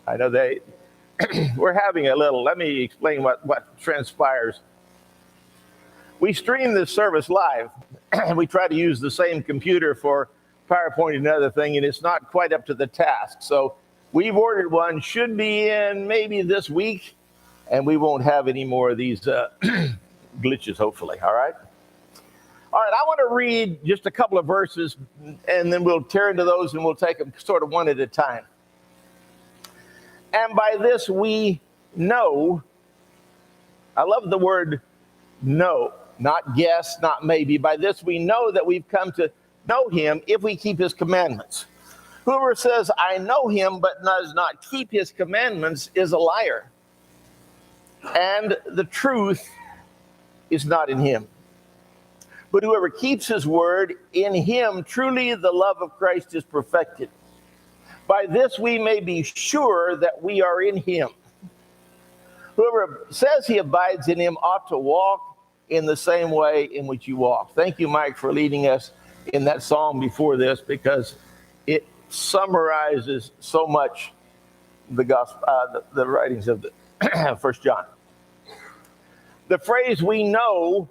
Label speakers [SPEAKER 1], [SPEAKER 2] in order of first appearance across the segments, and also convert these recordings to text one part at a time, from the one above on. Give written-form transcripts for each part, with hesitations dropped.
[SPEAKER 1] I know we're having a little, let me explain what transpires. We stream this service live, and we try to use the same computer for PowerPoint and other thing, and it's not quite up to the task. So we've ordered one, should be in maybe this week, and we won't have any more of these glitches, hopefully, all right? All right, I want to read just a couple of verses, and then we'll tear into those, and we'll take them sort of one at a time. And by this we know, I love the word know, not guess, not maybe. By this we know that we've come to know him if we keep his commandments. Whoever says, I know him, but does not keep his commandments is a liar. And the truth is not in him. But whoever keeps his word, in him truly the love of Christ is perfected. By this we may be sure that we are in him. Whoever says he abides in him ought to walk in the same way in which you walk. Thank you, Mike, for leading us in that psalm before this, because it summarizes so much the gospel, the writings of the 1 John. The phrase we know,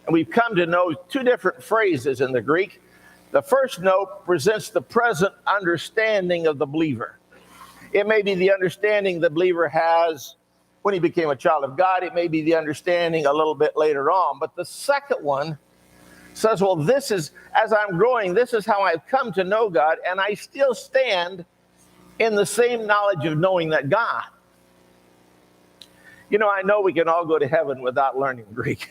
[SPEAKER 1] and we've come to know two different phrases in the Greek. The first note presents the present understanding of the believer. It may be the understanding the believer has when he became a child of God. It may be the understanding a little bit later on. But the second one says, well, this is, as I'm growing, this is how I've come to know God, and I still stand in the same knowledge of knowing that God. You know, I know we can all go to heaven without learning Greek.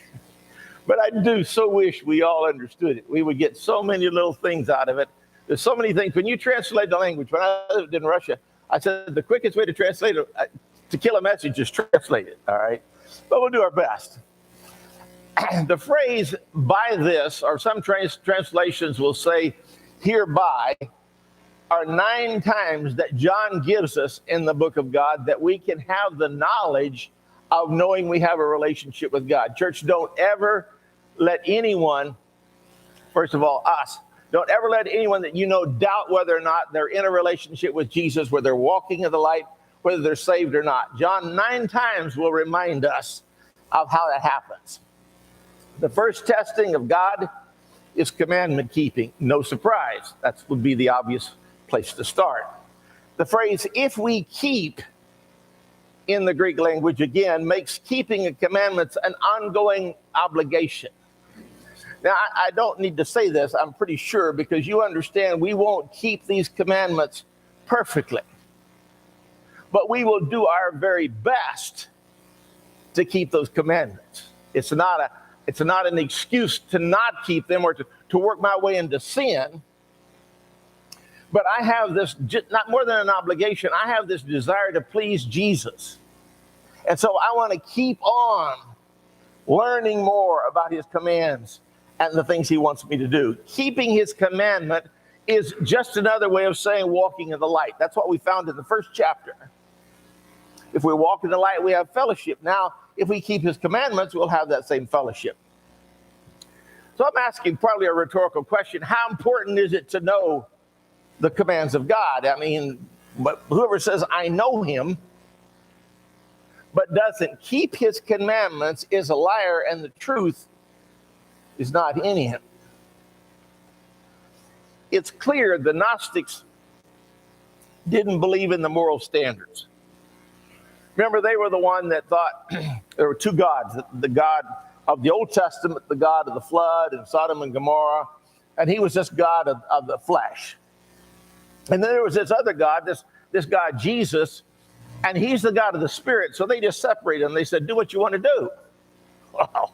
[SPEAKER 1] But I do so wish we all understood it. We would get so many little things out of it. There's so many things. When you translate the language, when I lived in Russia, I said the quickest way to translate it, to kill a message, is translate it, all right? But we'll do our best. The phrase by this, or some translations will say hereby, are 9 times that John gives us in the book of God that we can have the knowledge of knowing we have a relationship with God. Church, don't ever let anyone, first of all, us, don't ever let anyone that you know doubt whether or not they're in a relationship with Jesus, whether they're walking in the light, whether they're saved or not. John 9 times will remind us of how that happens. The first testing of God is commandment keeping. No surprise. That would be the obvious place to start. The phrase, if we keep, in the Greek language, again, makes keeping the commandments an ongoing obligation. Now, I don't need to say this, I'm pretty sure, because you understand we won't keep these commandments perfectly. But we will do our very best to keep those commandments. It's not an excuse to not keep them or to work my way into sin. But I have this, not more than an obligation, I have this desire to please Jesus. And so I want to keep on learning more about his commands and the things he wants me to do. Keeping his commandment is just another way of saying walking in the light. That's what we found in the first chapter. If we walk in the light, we have fellowship. Now, if we keep his commandments, we'll have that same fellowship. So I'm asking probably a rhetorical question. How important is it to know the commands of God? I mean, but whoever says, I know him, but doesn't keep his commandments is a liar, and the truth is not in him. It's clear the Gnostics didn't believe in the moral standards. Remember, they were the one that thought there were 2 gods, the God of the Old Testament, the God of the flood and Sodom and Gomorrah, and he was this God of the flesh. And then there was this other God, this God Jesus, and he's the God of the spirit. So they just separated them. They said, do what you want to do. Well,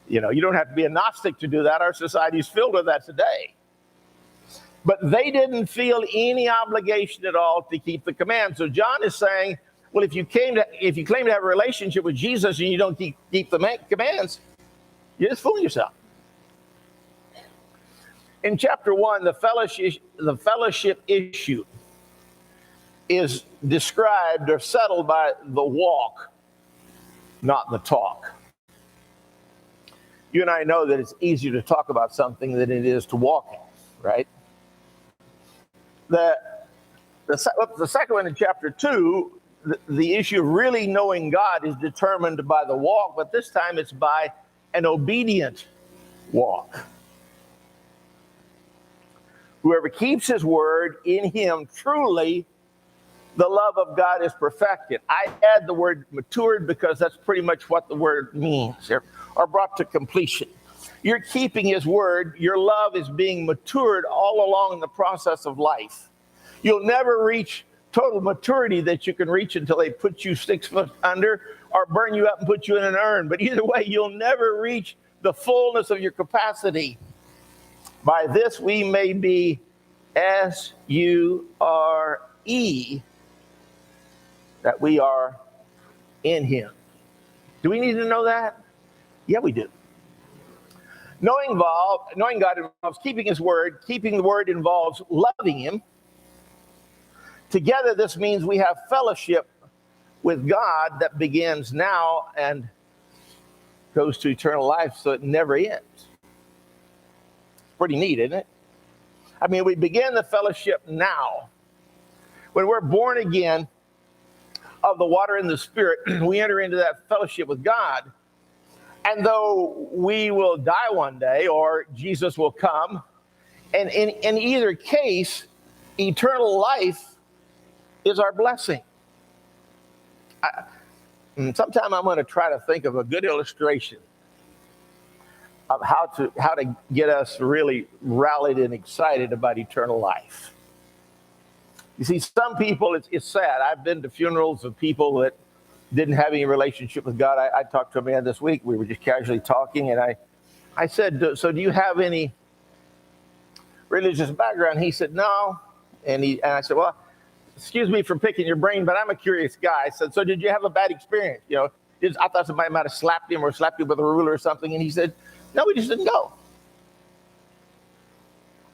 [SPEAKER 1] you know, you don't have to be a Gnostic to do that. Our society is filled with that today. But they didn't feel any obligation at all to keep the commands. So John is saying, well, if you claim to have a relationship with Jesus and you don't keep the commands, you're just fooling yourself. In chapter 1, the fellowship issue is described or settled by the walk, not the talk. You and I know that it's easier to talk about something than it is to walk it, right? The second one in chapter 2, the issue of really knowing God is determined by the walk, but this time it's by an obedient walk. Whoever keeps his word, in him truly the love of God is perfected. I add the word matured because that's pretty much what the word means, or brought to completion. You're keeping his word. Your love is being matured all along the process of life. You'll never reach total maturity that you can reach until they put you 6 foot under or burn you up and put you in an urn. But either way, you'll never reach the fullness of your capacity. By this we may be S-U-R-E, that we are in him. Do we need to know that? Yeah, we do. Knowing God involves keeping his word. Keeping the word involves loving him. Together, this means we have fellowship with God that begins now and goes to eternal life, so it never ends. It's pretty neat, isn't it? I mean, we begin the fellowship now. When we're born again of the water and the Spirit, we enter into that fellowship with God. And though we will die one day, or Jesus will come, and in either case, eternal life is our blessing. Sometime I'm going to try to think of a good illustration of how to get us really rallied and excited about eternal life. You see, some people, it's sad. I've been to funerals of people that didn't have any relationship with God. I talked to a man this week. We were just casually talking, and I said, so do you have any religious background? He said, no. And I said, well, excuse me for picking your brain, but I'm a curious guy. I said, so did you have a bad experience? I thought somebody might have slapped him or slapped him with a ruler or something. And he said, no, we just didn't go.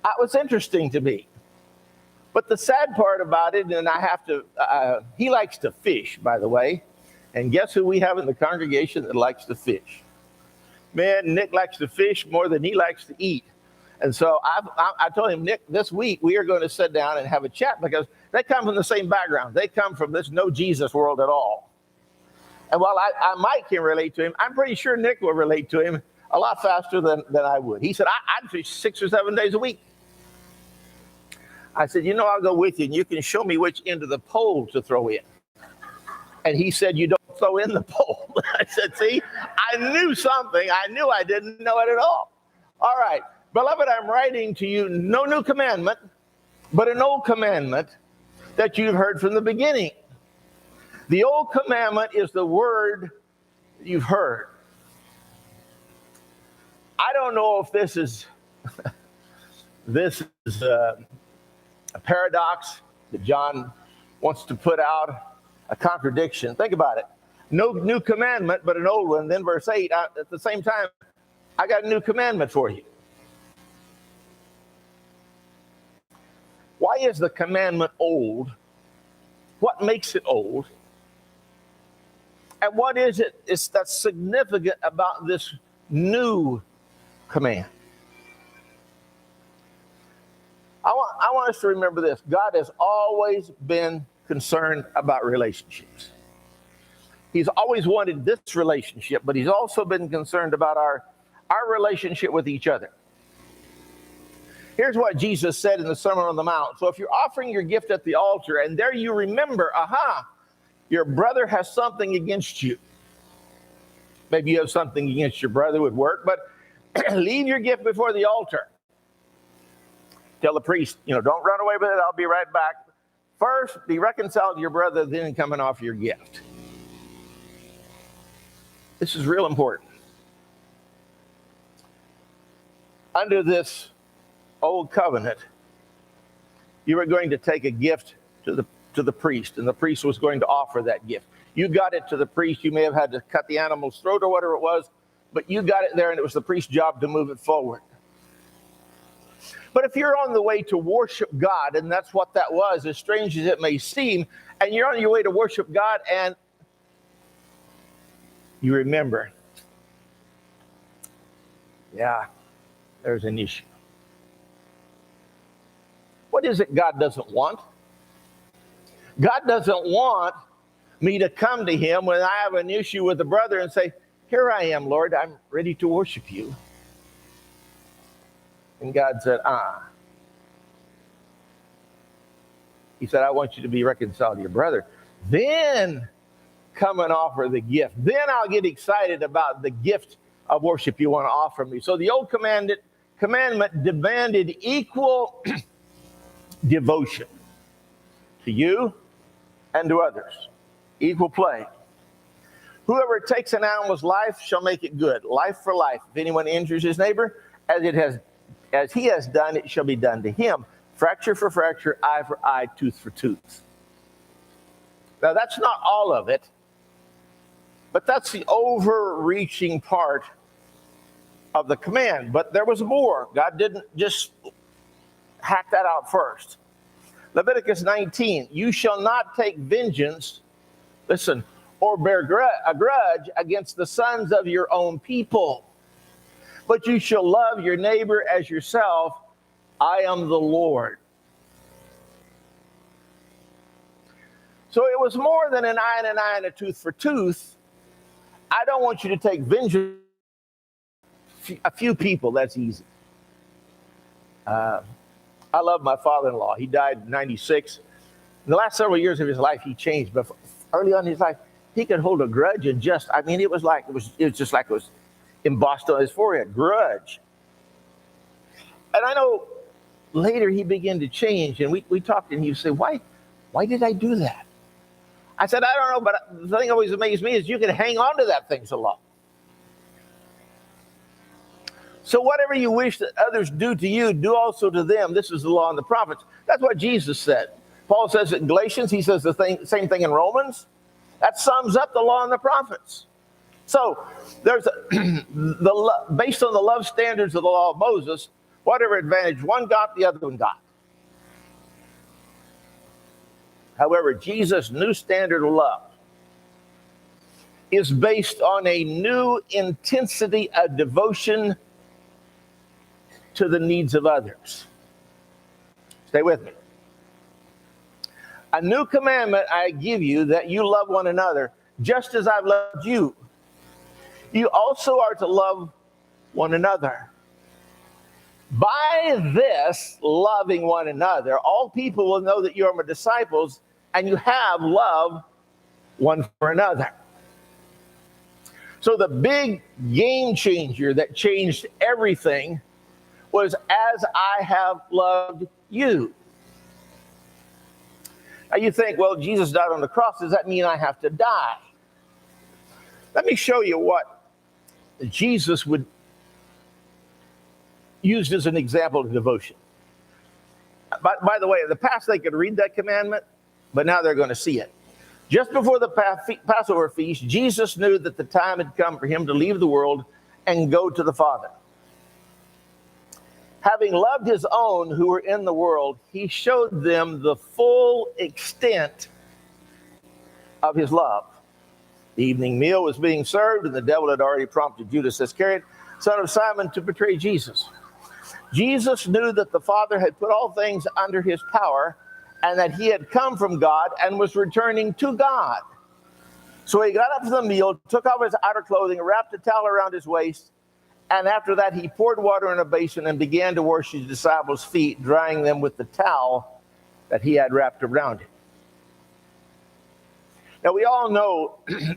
[SPEAKER 1] That was interesting to me. But the sad part about it, and I have to, he likes to fish, by the way. And guess who we have in the congregation that likes to fish? Man, Nick likes to fish more than he likes to eat. And so I told him, Nick, this week we are going to sit down and have a chat because they come from the same background. They come from this no Jesus world at all. And while Mike can relate to him, I'm pretty sure Nick will relate to him a lot faster than I would. He said, I'd fish 6 or 7 days a week. I said, I'll go with you, and you can show me which end of the pole to throw in. And he said, you don't throw in the pole. I said, see, I knew something. I knew I didn't know it at all. All right. Beloved, I'm writing to you no new commandment, but an old commandment that you've heard from the beginning. The old commandment is the word you've heard. I don't know if this is a paradox that John wants to put out, a contradiction. Think about it. No new commandment, but an old one. Then verse 8, at the same time, I got a new commandment for you. Why is the commandment old? What makes it old? And what is it that's significant about this new command? I want us to remember this. God has always been concerned about relationships. He's always wanted this relationship, but he's also been concerned about our relationship with each other. Here's what Jesus said in the Sermon on the Mount. So if you're offering your gift at the altar and there you remember, your brother has something against you. Maybe you have something against your brother at work, but leave your gift before the altar. Tell the priest, don't run away with it. I'll be right back. First, be reconciled to your brother, then come and offer your gift. This is real important. Under this old covenant, you were going to take a gift to the priest, and the priest was going to offer that gift. You got it to the priest. You may have had to cut the animal's throat or whatever it was, but you got it there, and it was the priest's job to move it forward. But if you're on the way to worship God, and that's what that was, as strange as it may seem, and you're on your way to worship God, and you remember, there's an issue. What is it God doesn't want? God doesn't want me to come to him when I have an issue with a brother and say, here I am, Lord, I'm ready to worship you. And God said, He said, I want you to be reconciled to your brother. Then come and offer the gift. Then I'll get excited about the gift of worship you want to offer me. So the old commandment demanded equal devotion to you and to others. Equal play. Whoever takes an animal's life shall make it good. Life for life. If anyone injures his neighbor, as he has done, it shall be done to him. Fracture for fracture, eye for eye, tooth for tooth. Now, that's not all of it, but that's the overreaching part of the command. But there was more. God didn't just hack that out first. Leviticus 19, you shall not take vengeance, listen, or bear a grudge against the sons of your own people, but you shall love your neighbor as yourself. I am the Lord. So it was more than an eye and an eye and a tooth for tooth. I don't want you to take vengeance. A few people, that's easy. I love my father-in-law. He died in 96. In the last several years of his life, he changed. But early on in his life, he could hold a grudge and just, I mean, it was just like it was embossed on his forehead, grudge. And I know later he began to change, and we talked, and he would say, why did I do that? I said, I don't know, but the thing that always amazed me is you can hang on to that thing so long. So whatever you wish that others do to you, do also to them. This is the law and the prophets. That's what Jesus said. Paul says it in Galatians. He says the same thing in Romans. That sums up the law and the prophets. So there's based on the love standards of the law of Moses, whatever advantage one got, the other one got. However, Jesus' new standard of love is based on a new intensity of devotion to the needs of others. Stay with me. A new commandment I give you, that you love one another, just as I've loved you. You also are to love one another. By this, loving one another, all people will know that you are my disciples, and you have love one for another. So the big game changer that changed everything was as I have loved you. Now you think, well, Jesus died on the cross. Does that mean I have to die? Let me show you what Jesus would use as an example of devotion. By the way, in the past they could read that commandment, but now they're going to see it. Just before the Passover feast, Jesus knew that the time had come for him to leave the world and go to the Father. Having loved his own who were in the world, he showed them the full extent of his love. The evening meal was being served, and the devil had already prompted Judas Iscariot, son of Simon, to betray Jesus. Jesus knew that the Father had put all things under his power, and that he had come from God and was returning to God. So he got up from the meal, took off his outer clothing, wrapped a towel around his waist, and after that he poured water in a basin and began to wash his disciples' feet, drying them with the towel that he had wrapped around him. Now we all know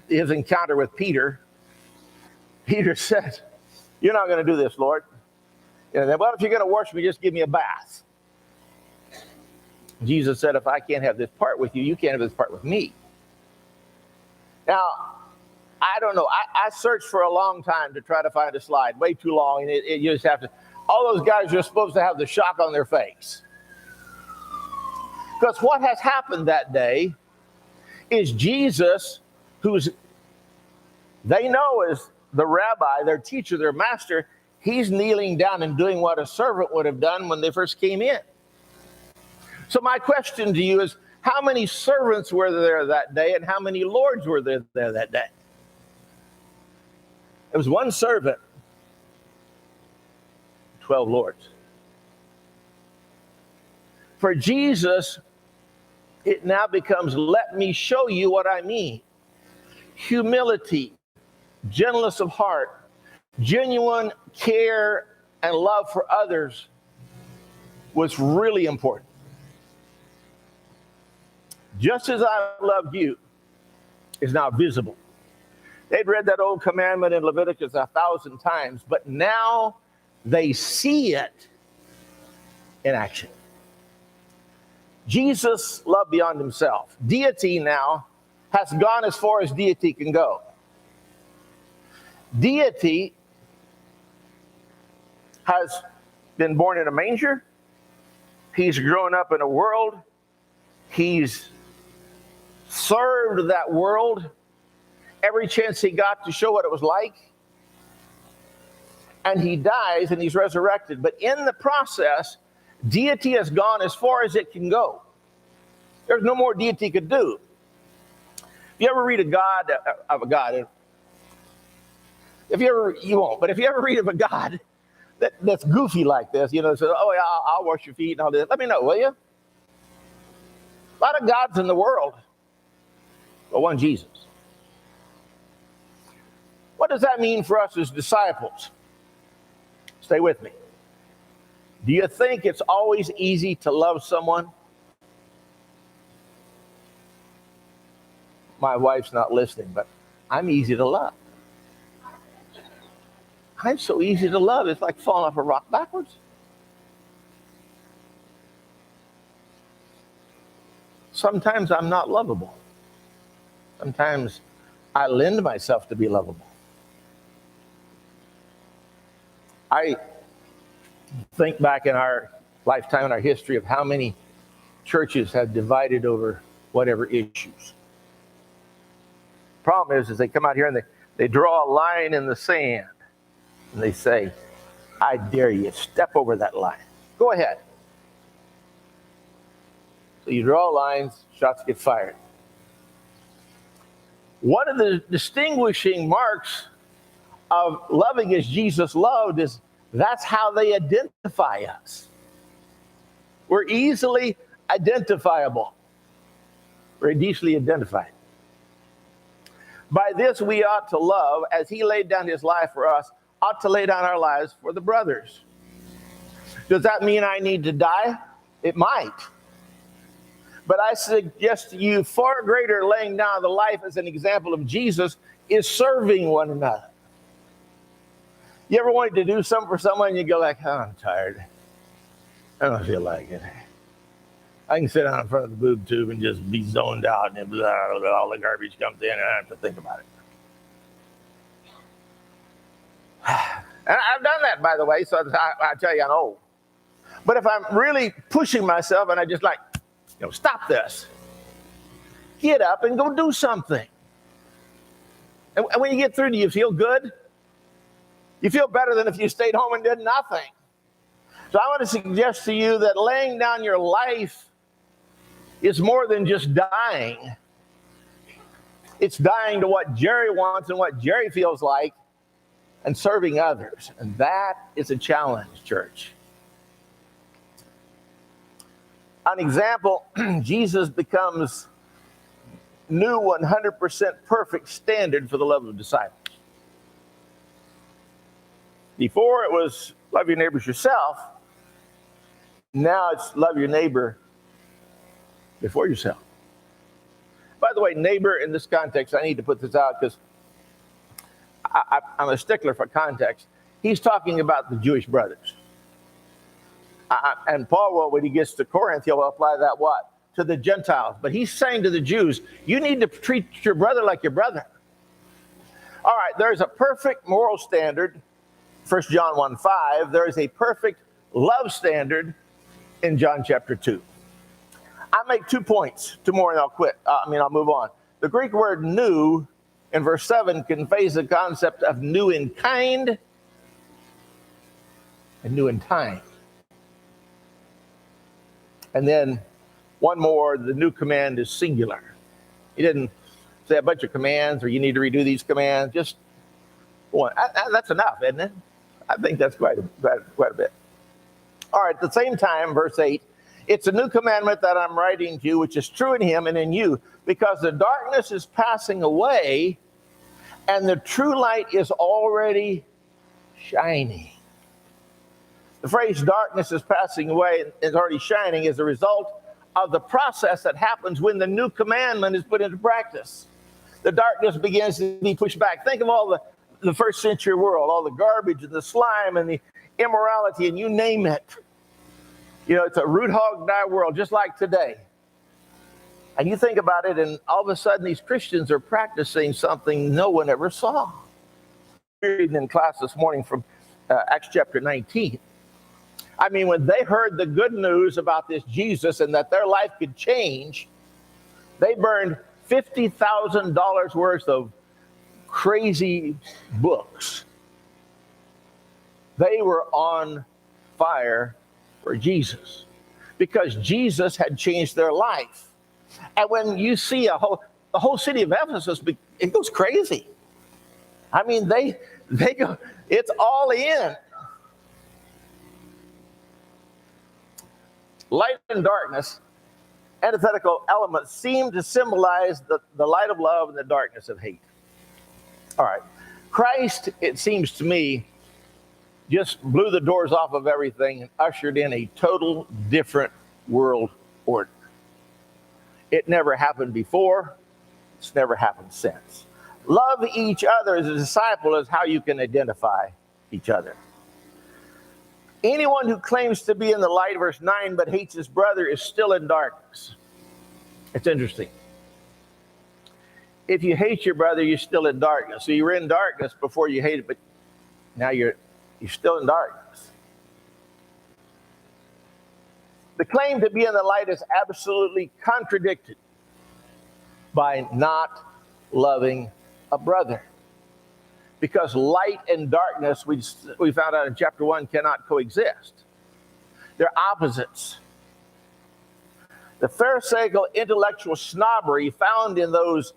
[SPEAKER 1] his encounter with Peter. Peter said, "You're not going to do this, Lord. Well, if you're going to wash me, just give me a bath." Jesus said, if I can't have this part with you, you can't have this part with me. Now, I don't know. I searched for a long time to try to find a slide, way too long. And you just have to, all those guys are supposed to have the shock on their face. Because what has happened that day is Jesus, who's they know is the rabbi, their teacher, their master, he's kneeling down and doing what a servant would have done when they first came in. So my question to you is, how many servants were there that day and how many lords were there that day? It was one servant, 12 lords. For Jesus, it now becomes, let me show you what I mean. Humility, gentleness of heart, genuine care and love for others was really important. Just as I loved you is now visible. They'd read that old commandment in Leviticus 1,000 times, but now they see it in action. Jesus loved beyond himself. Deity now has gone as far as deity can go. Deity has been born in a manger. He's grown up in a world. He's served that world every chance he got to show what it was like. And he dies and he's resurrected. But in the process, deity has gone as far as it can go. There's no more deity could do. If you ever read you won't, but if you ever read of a God that's goofy like this, says, oh yeah, I'll wash your feet and all this, let me know, will you? A lot of gods in the world, but one Jesus. What does that mean for us as disciples? Stay with me. Do you think it's always easy to love someone? My wife's not listening, but I'm easy to love. I'm so easy to love, it's like falling off a rock backwards. Sometimes I'm not lovable. Sometimes I lend myself to be lovable. I think back in our lifetime, in our history, of how many churches have divided over whatever issues. Problem is they come out here and they draw a line in the sand and they say, I dare you, step over that line. Go ahead. So you draw lines, shots get fired. One of the distinguishing marks of loving as Jesus loved is that's how they identify us. We're easily identifiable. We're easily identified. By this we ought to love, as he laid down his life for us, ought to lay down our lives for the brothers. Does that mean I need to die? It might. But I suggest to you, far greater laying down the life as an example of Jesus is serving one another. You ever wanted to do something for someone and you go like, oh, I'm tired. I don't feel like it. I can sit down in front of the boob tube and just be zoned out and all the garbage comes in and I don't have to think about it. And I've done that, by the way, so I tell you I'm old. But if I'm really pushing myself and I just like, stop this. Get up and go do something. And when you get through, do you feel good? You feel better than if you stayed home and did nothing. So I want to suggest to you that laying down your life is more than just dying. It's dying to what Jerry wants and what Jerry feels like and serving others. And that is a challenge, church. An example, Jesus becomes new 100% perfect standard for the love of disciples. Before it was love your neighbors yourself. Now it's love your neighbor before yourself. By the way, neighbor in this context, I need to put this out because I'm a stickler for context. He's talking about the Jewish brothers. And Paul will, when he gets to Corinth, he'll apply that what? To the Gentiles. But he's saying to the Jews, you need to treat your brother like your brother. All right, there's a perfect moral standard, 1 John 1:5. There is a perfect love standard in John chapter 2. I make 2 points, 2 more and I'll quit. I'll move on. The Greek word new in verse 7 conveys the concept of new in kind and new in time. And then one more, the new command is singular. He didn't say a bunch of commands or you need to redo these commands, just one. That's enough, isn't it? I think that's quite a bit. All right, at the same time, verse 8, It's a new commandment that I'm writing to you, which is true in him and in you, because the darkness is passing away and the true light is already shining. The phrase darkness is passing away and is already shining is a result of the process that happens when the new commandment is put into practice. The darkness begins to be pushed back. Think of all the first century world, all the garbage and the slime and the immorality and you name it. You know, it's a root hog die world just like today. And you think about it and all of a sudden these Christians are practicing something no one ever saw. We're reading in class this morning from Acts chapter 19. I mean, when they heard the good news about this Jesus and that their life could change, they burned $50,000 worth of crazy books. They were on fire for Jesus because Jesus had changed their life. And when you see the whole city of Ephesus, it goes crazy. I mean, they go, it's all in. Light and darkness, antithetical elements, seem to symbolize the light of love and the darkness of hate. All right. Christ, it seems to me, just blew the doors off of everything and ushered in a total different world order. It never happened before. It's never happened since. Love each other as a disciple is how you can identify each other. Anyone who claims to be in the light, verse 9, but hates his brother is still in darkness. It's interesting. If you hate your brother, you're still in darkness. So you were in darkness before you hated, but now you're still in darkness. The claim to be in the light is absolutely contradicted by not loving a brother. Because light and darkness, we found out in chapter 1, cannot coexist. They're opposites. The Pharisaical intellectual snobbery found in those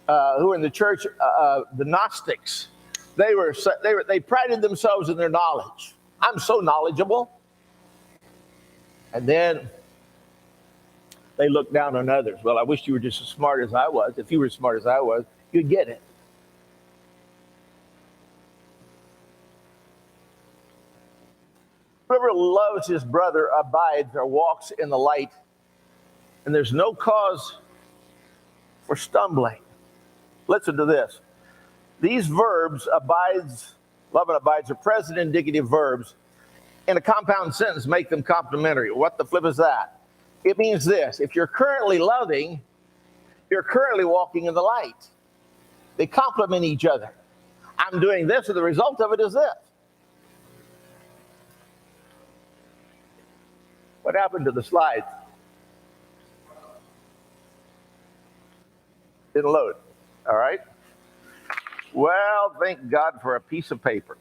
[SPEAKER 1] who were in the church, the Gnostics, they prided themselves in their knowledge. I'm so knowledgeable. And then they looked down on others. Well, I wish you were just as smart as I was. If you were as smart as I was, you'd get it. Whoever loves his brother abides or walks in the light, and there's no cause for stumbling. Listen to this. These verbs, abides, love and abides, are present indicative verbs. In a compound sentence, make them complementary. What the flip is that? It means this. If you're currently loving, you're currently walking in the light. They complement each other. I'm doing this, and the result of it is this. What happened to the slides? Didn't load. All right. Well, thank God for a piece of paper.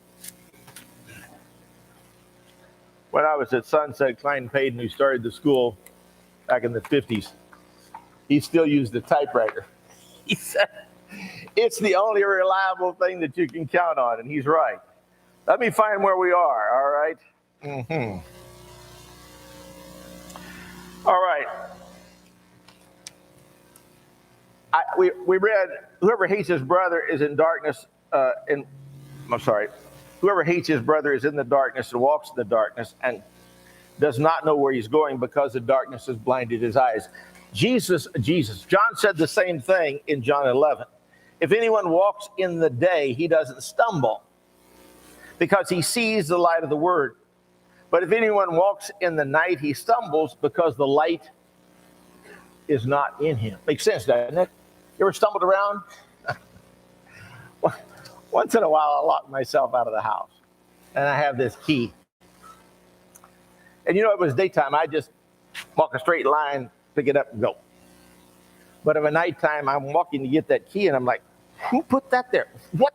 [SPEAKER 1] When I was at Sunset, Klein Payton, who started the school back in the 50s, he still used a typewriter. He said, it's the only reliable thing that you can count on, and he's right. Let me find where we are, all right? Mm-hmm. All right. We read, whoever hates his brother is in darkness, whoever hates his brother is in the darkness and walks in the darkness and does not know where he's going because the darkness has blinded his eyes. John said the same thing in John 11. If anyone walks in the day, he doesn't stumble because he sees the light of the word. But if anyone walks in the night, he stumbles because the light is not in him. Makes sense, doesn't it? You ever stumbled around? Once in a while, I lock myself out of the house, and I have this key. And you know, it was daytime. I just walk a straight line, pick it up, and go. But at nighttime, I'm walking to get that key, and I'm like, who put that there? What?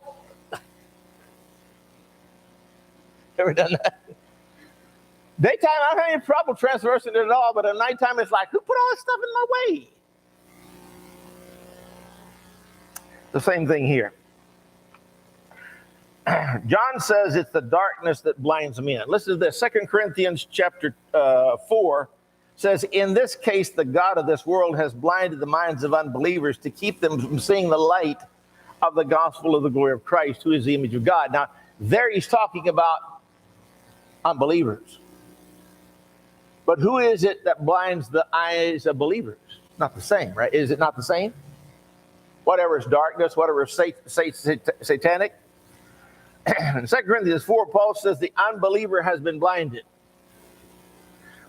[SPEAKER 1] Ever done that? Daytime, I don't have any trouble transversing it at all, but at nighttime, it's like, who put all this stuff in my way? The same thing here. John says it's the darkness that blinds men. Listen to this, 2 Corinthians chapter 4, says, in this case, the God of this world has blinded the minds of unbelievers to keep them from seeing the light of the gospel of the glory of Christ, who is the image of God. Now, there he's talking about unbelievers. But who is it that blinds the eyes of believers? Not the same, right? Is it not the same? Whatever is darkness, whatever is satanic. In 2 Corinthians 4, Paul says the unbeliever has been blinded.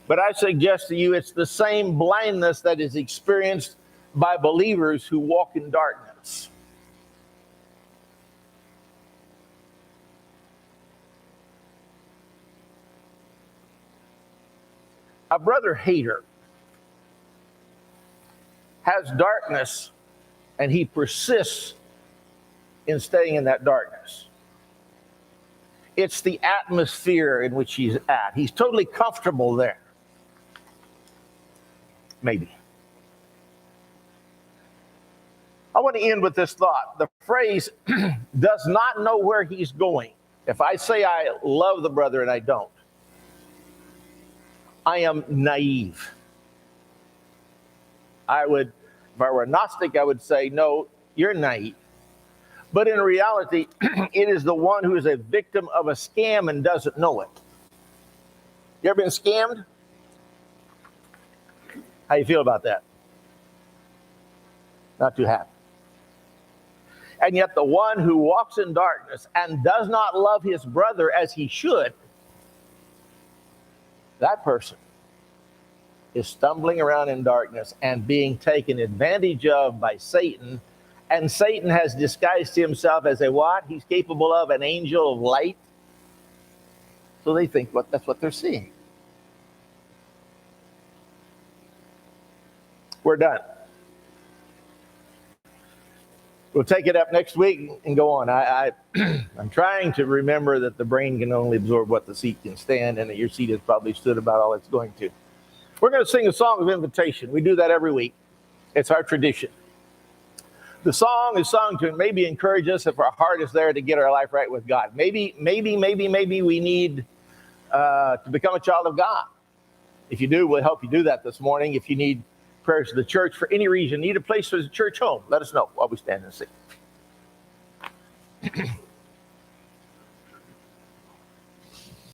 [SPEAKER 1] But I suggest to you it's the same blindness that is experienced by believers who walk in darkness. A brother hater has darkness, and he persists in staying in that darkness. It's the atmosphere in which he's at. He's totally comfortable there. Maybe. I want to end with this thought. The phrase does not know where he's going. If I say I love the brother and I don't, I am naive. If I were a Gnostic, I would say, no, you're naive. But in reality, it is the one who is a victim of a scam and doesn't know it. You ever been scammed? How you feel about that? Not too happy. And yet the one who walks in darkness and does not love his brother as he should, that person is stumbling around in darkness and being taken advantage of by Satan. And Satan has disguised himself as a what? He's capable of an angel of light. So they think that's what they're seeing. We're done. We'll take it up next week and go on. I'm trying to remember that the brain can only absorb what the seat can stand, and that your seat has probably stood about all it's going to. We're going to sing a song of invitation. We do that every week. It's our tradition. The song is sung to maybe encourage us if our heart is there to get our life right with God. Maybe we need to become a child of God. If you do, we'll help you do that this morning. If you need prayers to the church for any reason, need a place for the church home, let us know while we stand and sing.